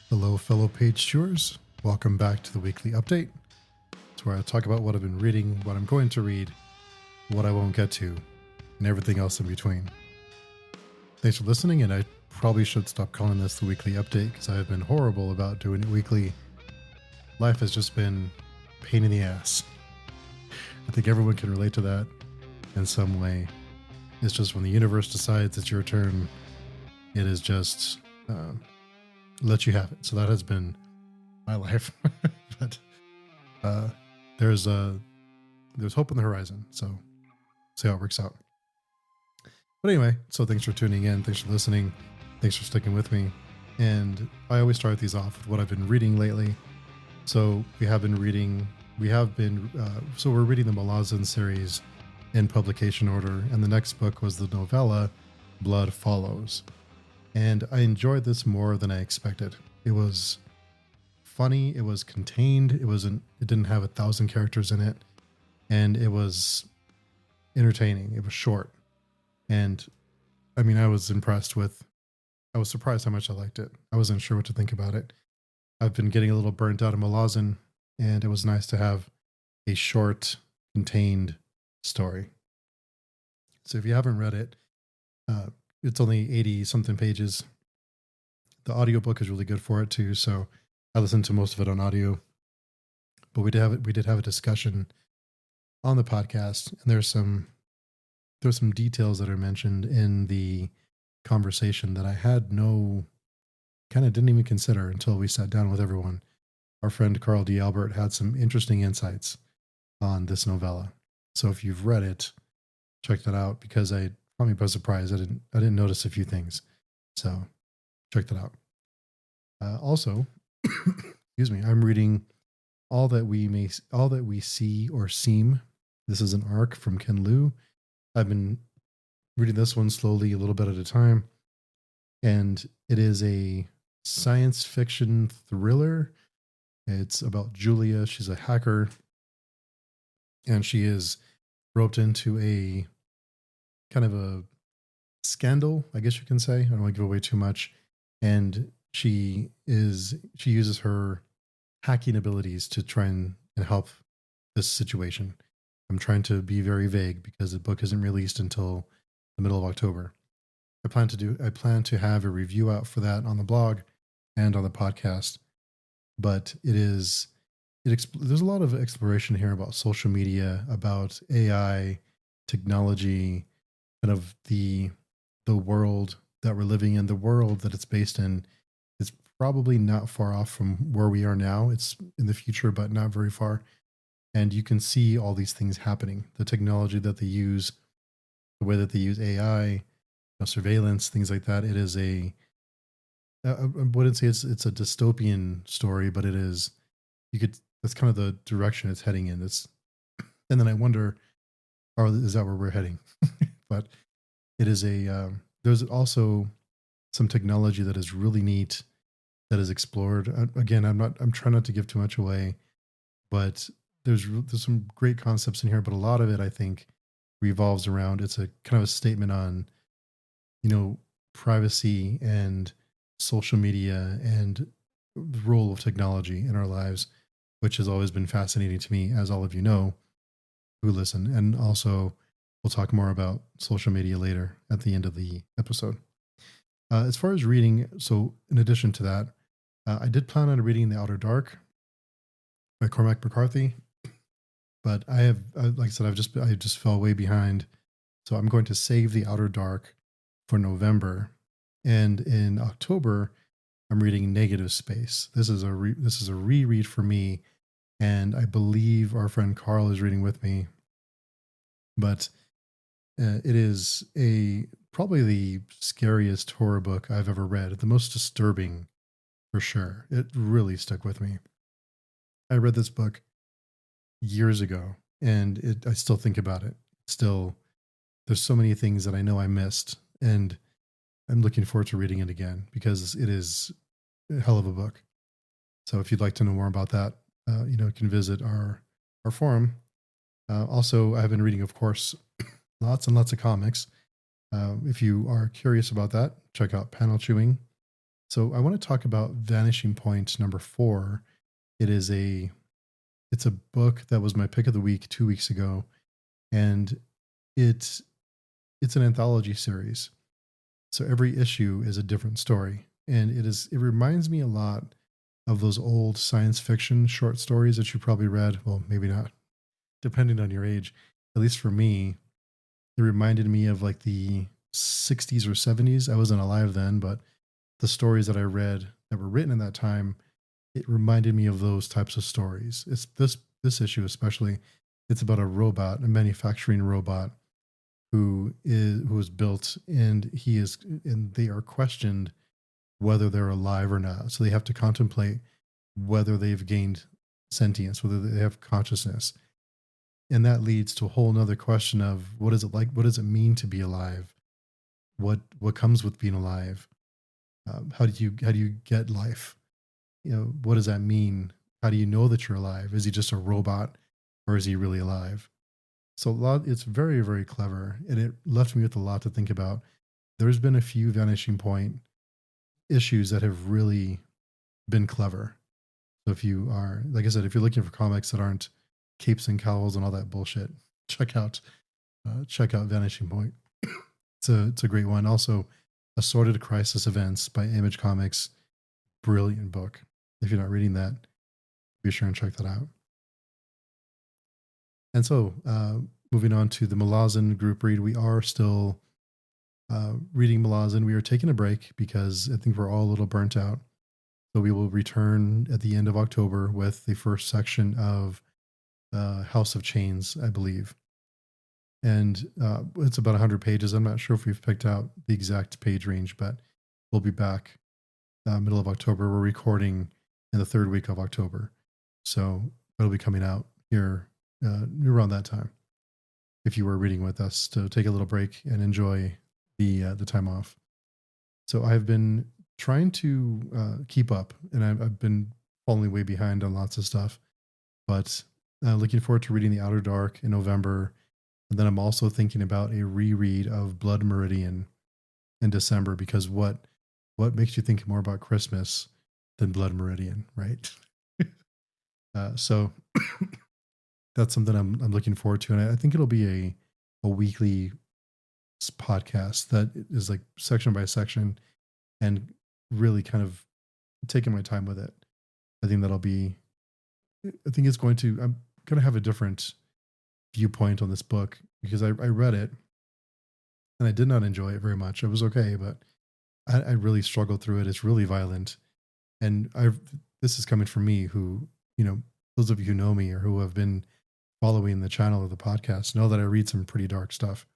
Hello, fellow page stewards. Welcome back to the weekly update. It's where I talk about what I've been reading, what I'm going to read, what I won't get to, and everything else in between. Thanks for listening, and I probably should stop calling this the weekly update because I have been horrible about doing it weekly. Life has just been a pain in the ass. I think everyone can relate to that in some way. It's just when the universe decides it's your turn, it is just let you have it. So that has been my life. But there's hope on the horizon. So see how it works out. But anyway, so thanks for tuning in. Thanks for listening. Thanks for sticking with me. And I always start these off with what I've been reading lately. So we're reading the Malazan series in publication order. And the next book was the novella Blood Follows. And I enjoyed this more than I expected. It was funny. It was contained. It didn't have 1,000 characters in it. And it was entertaining. It was short. And I mean, I was surprised how much I liked it. I wasn't sure what to think about it. I've been getting a little burnt out of Malazan, and it was nice to have a short, contained story. So if you haven't read it, it's only 80 something pages. The audiobook is really good for it too. So I listened to most of it on audio, but we did have a discussion on the podcast, and there's some details that are mentioned in the conversation that I didn't even consider until we sat down with everyone. Our friend Carl D. Albert had some interesting insights on this novella. So if you've read it, check that out, because I caught me by surprise. I didn't notice a few things. So check that out. Also, excuse me, I'm reading All That We See or Seem. This is an arc from Ken Liu. I've been reading this one slowly, a little bit at a time. And it is a science fiction thriller. It's about Julia. She's a hacker. And she is roped into a kind of a scandal, I guess you can say. I don't want to give away too much. And she uses her hacking abilities to try and help this situation. I'm trying to be very vague because the book isn't released until the middle of October. I plan to have a review out for that on the blog and on the podcast. But there's a lot of exploration here about social media, about AI, technology, kind of the world that we're living in, the world that it's based in. It's probably not far off from where we are now. It's in the future, but not very far. And you can see all these things happening. The technology that they use, the way that they use AI, surveillance, things like that. It is I wouldn't say it's a dystopian story, but that's kind of the direction it's heading in. And then I wonder, is that where we're heading? But it is there's also some technology that is really neat that is explored. Again, I'm trying not to give too much away, but there's some great concepts in here, but a lot of it, I think, revolves around, it's a kind of a statement on, privacy and social media and the role of technology in our lives, which has always been fascinating to me, as all of you know who listen. And also, we'll talk more about social media later at the end of the episode. As far as reading, so in addition to that, I did plan on reading The Outer Dark by Cormac McCarthy, but like I said, I just fell way behind. So I'm going to save The Outer Dark for November. And in October, I'm reading Negative Space. This is a reread for me, and I believe our friend Carl is reading with me. But it is probably the scariest horror book I've ever read. The most disturbing, for sure. It really stuck with me. I read this book years ago, and I still think about it. There's so many things that I know I missed, and I'm looking forward to reading it again because it is a hell of a book. So if you'd like to know more about that, you can visit our forum. Also, I've been reading, of course, lots and lots of comics. If you are curious about that, check out Panel Chewing. So I want to talk about Vanishing Point number 4. It's a book that was my pick of the week 2 weeks ago, and it's it's an anthology series. So every issue is a different story, and it reminds me a lot of those old science fiction short stories that you probably read. Well, maybe not, depending on your age. At least for me, it reminded me of like the 60s or 70s. I wasn't alive then, but the stories that I read that were written in that time, it reminded me of those types of stories. It's this issue especially. It's about a robot, a manufacturing robot who is built, and they are questioned whether they're alive or not. So they have to contemplate whether they've gained sentience, whether they have consciousness. And that leads to a whole nother question of what is it like? What does it mean to be alive? What comes with being alive? How do you get life? What does that mean? How do you know that you're alive? Is he just a robot, or is he really alive? So it's very, very clever, and it left me with a lot to think about. There's been a few Vanishing Point issues that have really been clever. So if you are, like I said, if you're looking for comics that aren't capes and cowls and all that bullshit, check out Vanishing Point. It's a great one. Also, Assorted Crisis Events by Image Comics, brilliant book. If you're not reading that, be sure and check that out. And so, moving on to the Malazan group read, we are still reading Malazan. We are taking a break because I think we're all a little burnt out. So we will return at the end of October with the first section of House of Chains, I believe. And it's about 100 pages. I'm not sure if we've picked out the exact page range, but we'll be back middle of October. We're recording in the third week of October. So it'll be coming out here around that time. If you were reading with us, to take a little break and enjoy the time off. So I've been trying to keep up, and I've been falling way behind on lots of stuff, but looking forward to reading The Outer Dark in November. And then I'm also thinking about a reread of Blood Meridian in December, because what makes you think more about Christmas than Blood Meridian, right? So that's something I'm looking forward to, and I think it'll be a weekly podcast that is like section by section, and really kind of taking my time with it. I'm going to have a different viewpoint on this book, because I read it and I did not enjoy it very much. It was okay, but I really struggled through it. It's really violent. And this is coming from me, who, those of you who know me or who have been following the channel or the podcast know that I read some pretty dark stuff.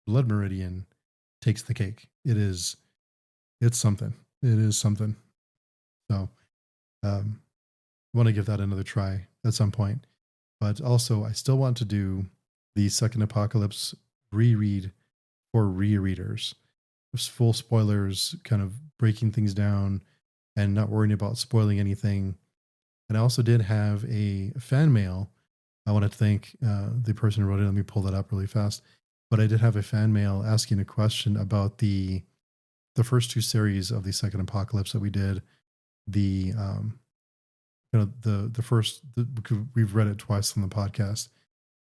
Blood Meridian takes the cake. It's something. It is something. So, want to give that another try at some point. But also, I still want to do the Second Apocalypse reread for rereaders. Full spoilers, kind of breaking things down and not worrying about spoiling anything. And I also did have a fan mail. I want to thank the person who wrote it. Let me pull that up really fast. But I did have a fan mail asking a question about the first two series of the Second Apocalypse that we did. We've read it twice on the podcast,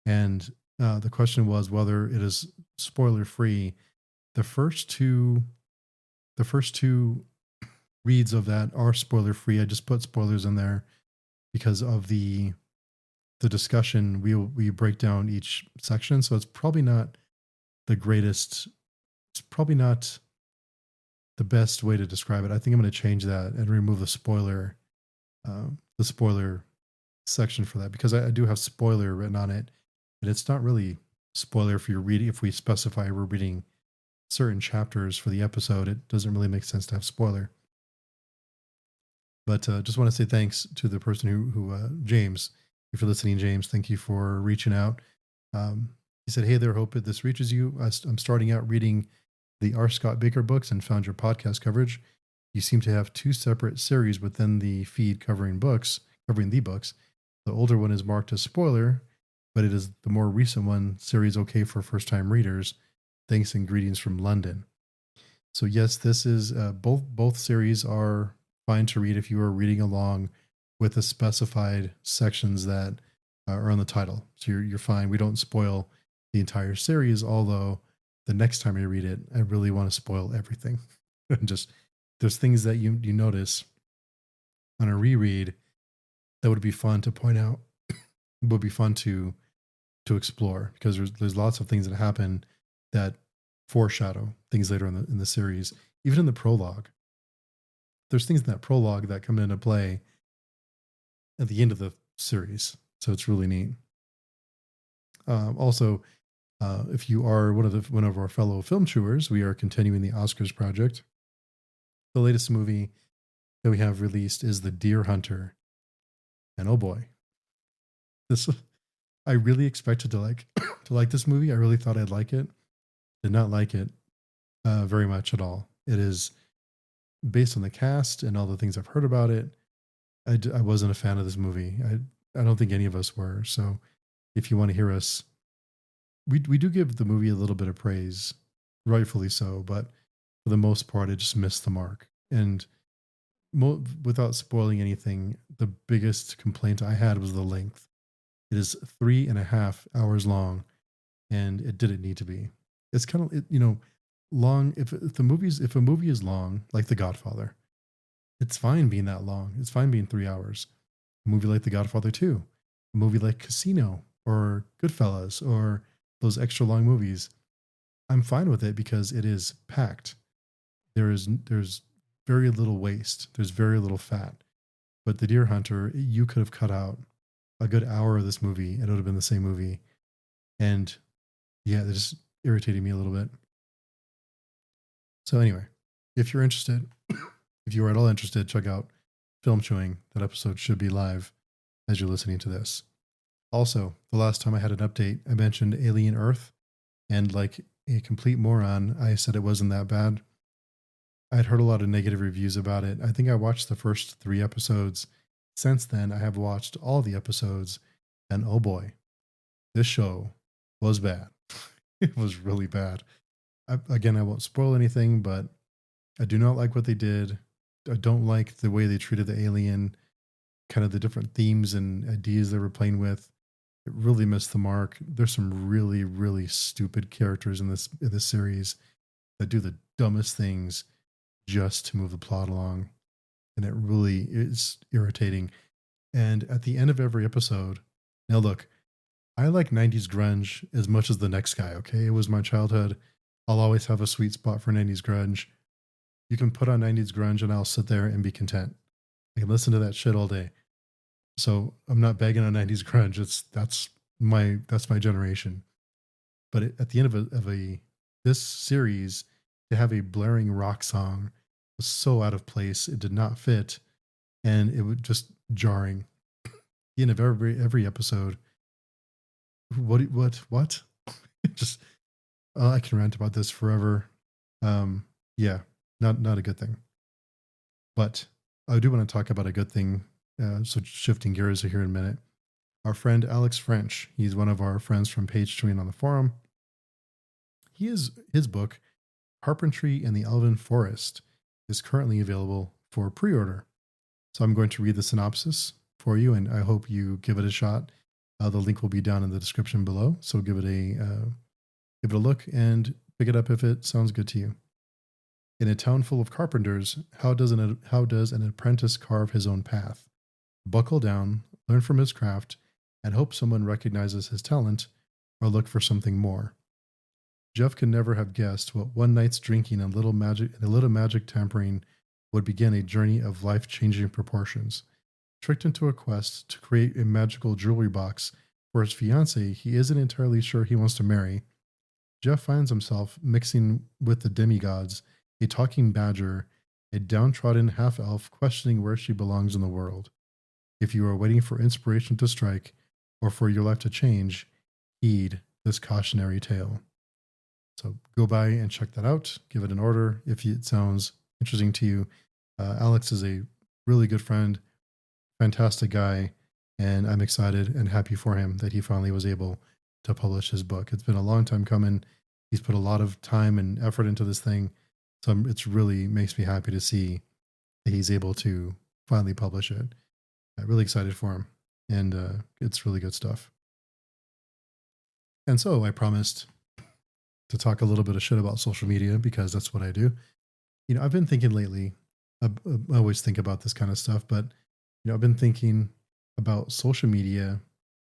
and the question was whether it is spoiler free. The first two reads of that are spoiler free. I just put spoilers in there because of the discussion. We break down each section, so it's probably not the greatest. It's probably not the best way to describe it. I think I'm going to change that and remove the spoiler section for that, because I do have spoiler written on it, and it's not really spoiler if you're reading. If we specify we're reading certain chapters for the episode, it doesn't really make sense to have spoiler. But just want to say thanks to the person who James. If you're listening, James, thank you for reaching out. He said, "Hey there, hope this reaches you. I'm starting out reading the R. Scott Baker books and found your podcast coverage. You seem to have two separate series within the feed covering the books. The older one is marked as spoiler, but it is the more recent one series okay for first-time readers. Thanks and greetings from London." So yes, this is both series are fine to read if you are reading along with the specified sections that are on the title. So you're fine. We don't spoil the entire series, although the next time you read it, I really want to spoil everything. And just there's things that you notice on a reread that would be fun to point out, would be fun to explore because there's lots of things that happen that foreshadow things later in the series. Even in the prologue, there's things in that prologue that come into play at the end of the series. So it's really neat. Also, if you are one of our fellow film chewers, we are continuing the Oscars project. The latest movie that we have released is The Deer Hunter, and oh boy, this I really expected to like to like this movie. I really thought I'd like it. Did not like it very much at all. It is based on the cast and all the things I've heard about it. I wasn't a fan of this movie. I don't think any of us were. So if you want to hear us, we do give the movie a little bit of praise, rightfully so, but for the most part, it just missed the mark. And without spoiling anything, the biggest complaint I had was the length. It is 3.5 hours long, and it didn't need to be. It's kind of long. If a movie is long, like The Godfather, it's fine being that long. It's fine being 3 hours. A movie like The Godfather 2, a movie like Casino or Goodfellas or those extra long movies, I'm fine with it because it is packed. There's very little waste. There's very little fat. But The Deer Hunter, you could have cut out a good hour of this movie and it would have been the same movie. And yeah, that just irritated me a little bit. So anyway, if you're interested, if you are at all interested, check out Film Chewing. That episode should be live as you're listening to this. Also, the last time I had an update, I mentioned Alien Earth, and like a complete moron, I said it wasn't that bad. I'd heard a lot of negative reviews about it. I think I watched the first 3 episodes. Since then, I have watched all the episodes, and oh boy, this show was bad. It was really bad. Again, I won't spoil anything, but I do not like what they did. I don't like the way they treated the alien, kind of the different themes and ideas they were playing with. It really missed the mark. There's some really, really stupid characters in this series that do the dumbest things just to move the plot along. And it really is irritating. And at the end of every episode, now look, I like 90s grunge as much as the next guy, okay? It was my childhood. I'll always have a sweet spot for 90s grunge. You can put on 90s grunge and I'll sit there and be content. I can listen to that shit all day. So I'm not begging on 90s grunge. That's my generation. But at the end of this series, to have a blaring rock song was so out of place. It did not fit, and it was just jarring. The end of every episode. What? Just I can rant about this forever. Yeah, not a good thing. But I do want to talk about a good thing. So shifting gears here in a minute. Our friend Alex French, he's one of our friends from Page Chewing on the forum. His book, Carpentry in the Elven Forest, is currently available for pre-order. So I'm going to read the synopsis for you, and I hope you give it a shot. The link will be down in the description below, so give it a look and pick it up if it sounds good to you. In a town full of carpenters, how does an apprentice carve his own path? Buckle down, learn from his craft, and hope someone recognizes his talent or look for something more. Jeff could never have guessed what one night's drinking and a little magic tampering would begin a journey of life-changing proportions. Tricked into a quest to create a magical jewelry box for his fiancée he isn't entirely sure he wants to marry, Jeff finds himself mixing with the demigods, a talking badger, a downtrodden half-elf questioning where she belongs in the world. If you are waiting for inspiration to strike, or for your life to change, heed this cautionary tale. So go by and check that out. Give it an order if it sounds interesting to you. Alex is a really good friend, fantastic guy, and I'm excited and happy for him that he finally was able to publish his book. It's been a long time coming. He's put a lot of time and effort into this thing, So it's really makes me happy to see that he's able to finally publish it. I'm really excited for him, and it's really good stuff. And so I promised to talk a little bit of shit about social media because that's what I do. I've been thinking lately. I always think about this kind of stuff, but I've been thinking about social media.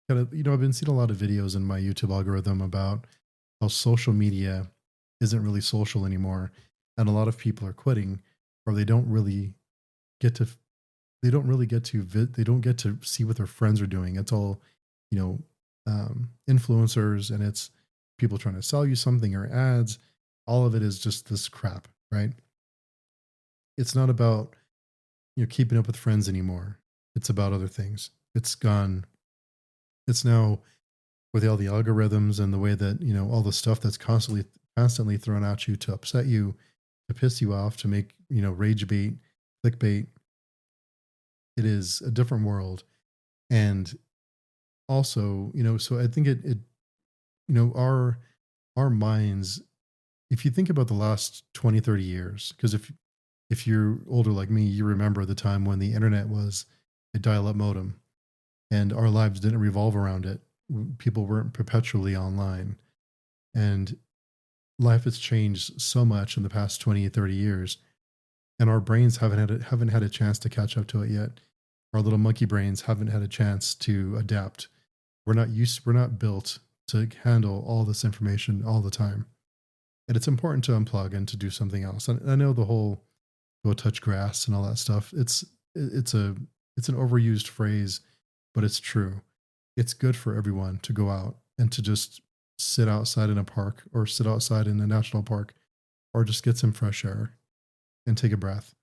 Kind of, I've been seeing a lot of videos in my YouTube algorithm about how social media isn't really social anymore, and a lot of people are quitting, or get to they don't really get to they don't get to see what their friends are doing. It's all, you know, influencers, and it's people trying to sell you something or ads. All of it is just this crap, right? It's not about keeping up with friends anymore. It's about other things. It's gone. It's now with all the algorithms and the way that all the stuff that's constantly thrown at you to upset you, to piss you off, to make rage bait, clickbait. It is a different world, and also so I think it our minds, if you think about the last 20, 30 years, because if you're older like me, you remember the time when the internet was a dial-up modem and our lives didn't revolve around it. People weren't perpetually online, and life has changed so much in the past 20, 30 years, and our brains haven't had a chance to catch up to it yet. Our little monkey brains haven't had a chance to adapt. We're not built to handle all this information all the time. And it's important to unplug and to do something else. And I know the whole go touch grass and all that stuff. It's an overused phrase, but it's true. It's good for everyone to go out and to just sit outside in a park or sit outside in a national park or just get some fresh air and take a breath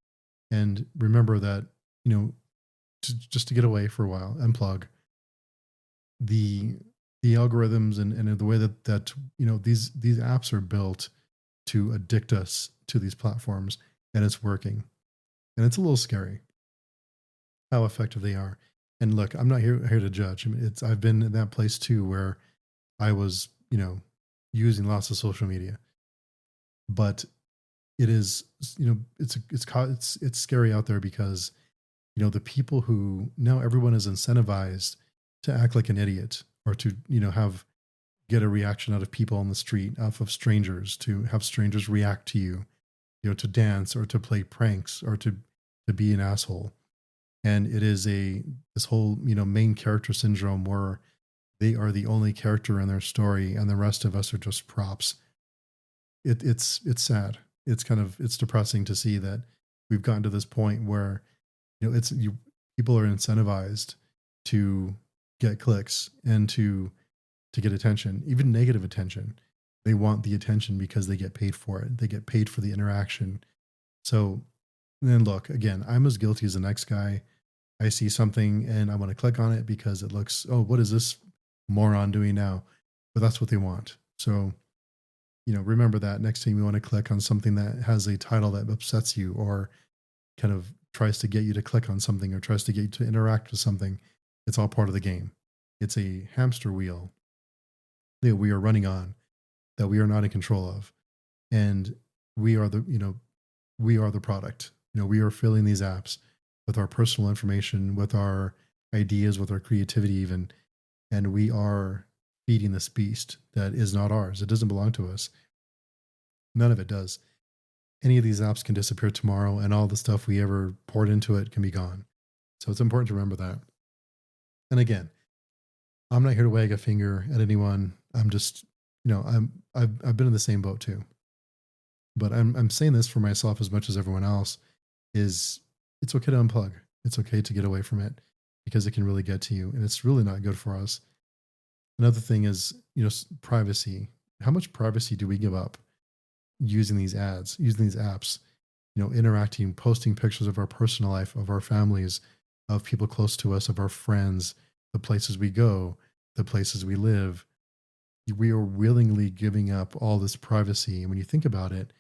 and remember that, just to get away for a while, unplug. The algorithms and the way that these apps are built to addict us to these platforms, and it's working. And it's a little scary how effective they are. And look, I'm not here to judge. I mean, I've been in that place too where I was, using lots of social media. But it is, it's scary out there because the people who now everyone is incentivized to act like an idiot or to get a reaction out of people on the street, off of strangers, to have strangers react to you, to dance or to play pranks or to be an asshole. And it is this whole main character syndrome where they are the only character in their story and the rest of us are just props. It's sad. It's depressing to see that we've gotten to this point where people are incentivized to get clicks and to get attention, even negative attention. They want the attention because they get paid for it. They get paid for the interaction. So then look, again, I'm as guilty as the next guy. I see something and I want to click on it because it looks, oh, what is this moron doing now? But that's what they want. So, remember that next time you want to click on something that has a title that upsets you or kind of tries to get you to click on something or tries to get you to interact with something, it's all part of the game. It's a hamster wheel that we are running on that we are not in control of. And we are the product. We are filling these apps with our personal information, with our ideas, with our creativity even. And we are feeding this beast that is not ours. It doesn't belong to us. None of it does. Any of these apps can disappear tomorrow and all the stuff we ever poured into it can be gone. So it's important to remember that. And again, I'm not here to wag a finger at anyone. I'm just, I've been in the same boat too. But I'm saying this for myself as much as everyone else is it's okay to unplug. It's okay to get away from it because it can really get to you and it's really not good for us. Another thing is, privacy. How much privacy do we give up using these apps, interacting, posting pictures of our personal life, of our families, of people close to us, of our friends, the places we go, the places we live. We are willingly giving up all this privacy. And when you think about it,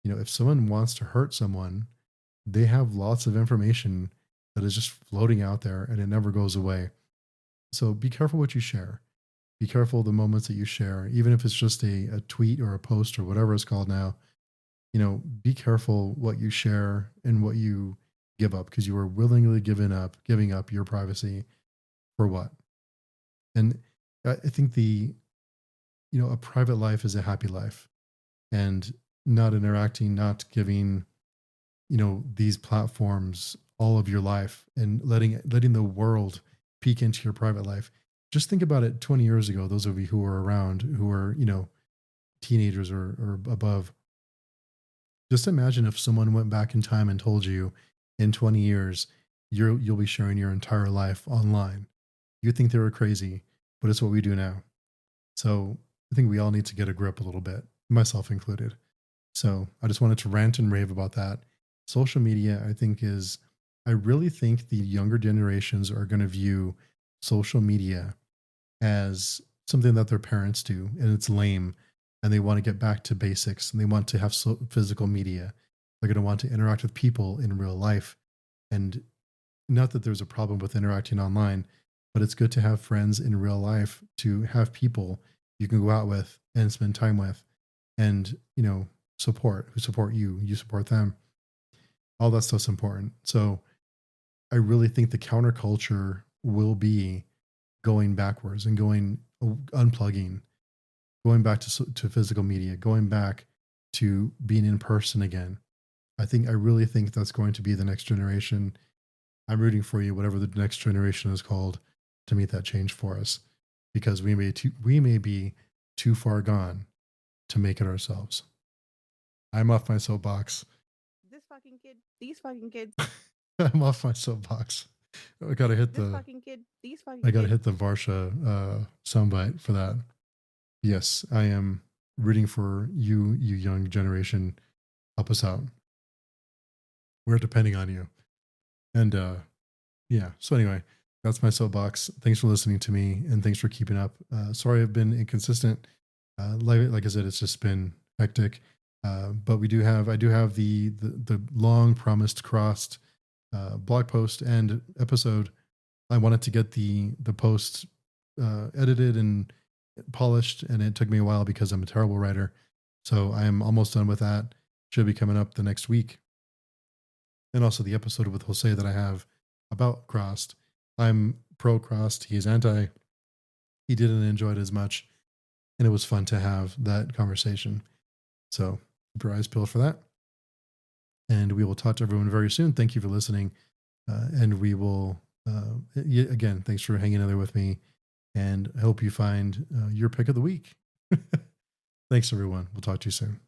if someone wants to hurt someone, they have lots of information that is just floating out there and it never goes away. So be careful what you share. Be careful the moments that you share, even if it's just a tweet or a post or whatever it's called now. be careful what you share and what you give up, because you are willingly giving up your privacy for what? And I think a private life is a happy life, and not interacting, not giving, these platforms all of your life and letting the world peek into your private life. Just think about it 20 years ago, those of you who were around, who were, teenagers or above. Just imagine if someone went back in time and told you in 20 years you'll be sharing your entire life online. You think they were crazy, but it's what we do now. So I think we all need to get a grip a little bit, myself included. So I just wanted to rant and rave about that. Social media, I really think the younger generations are going to view social media as something that their parents do, and it's lame. And they want to get back to basics, and they want to have physical media. They're going to want to interact with people in real life. And not that there's a problem with interacting online, but it's good to have friends in real life, to have people you can go out with and spend time with, and, who support you, you support them. All that stuff's important. So I really think the counterculture will be going backwards and unplugging, going back to physical media, going back to being in person again. I really think that's going to be the next generation. I'm rooting for you, whatever the next generation is called, to meet that change for us, because we may be too far gone to make it ourselves. I'm off my soapbox. This fucking kid, these fucking kids. I'm off my soapbox. I gotta hit this the fucking kid, these fucking I gotta kids. hit the Varsha soundbite for that. Yes, I am rooting for you young generation. Help us out. We're depending on you. And yeah, so anyway, that's my soapbox. Thanks for listening to me, and thanks for keeping up. Sorry I've been inconsistent. Like I said, it's just been hectic. But I do have the long promised Crossed blog post and episode. I wanted to get the post edited and polished, and it took me a while because I'm a terrible writer. So I am almost done with that. Should be coming up the next week. And also the episode with Jose that I have about Crossed. I'm pro Crossed. He is anti. He didn't enjoy it as much, and it was fun to have that conversation. So keep your eyes peeled for that. And we will talk to everyone very soon. Thank you for listening. And we will, again, thanks for hanging in there with me. And I hope you find your pick of the week. Thanks, everyone. We'll talk to you soon.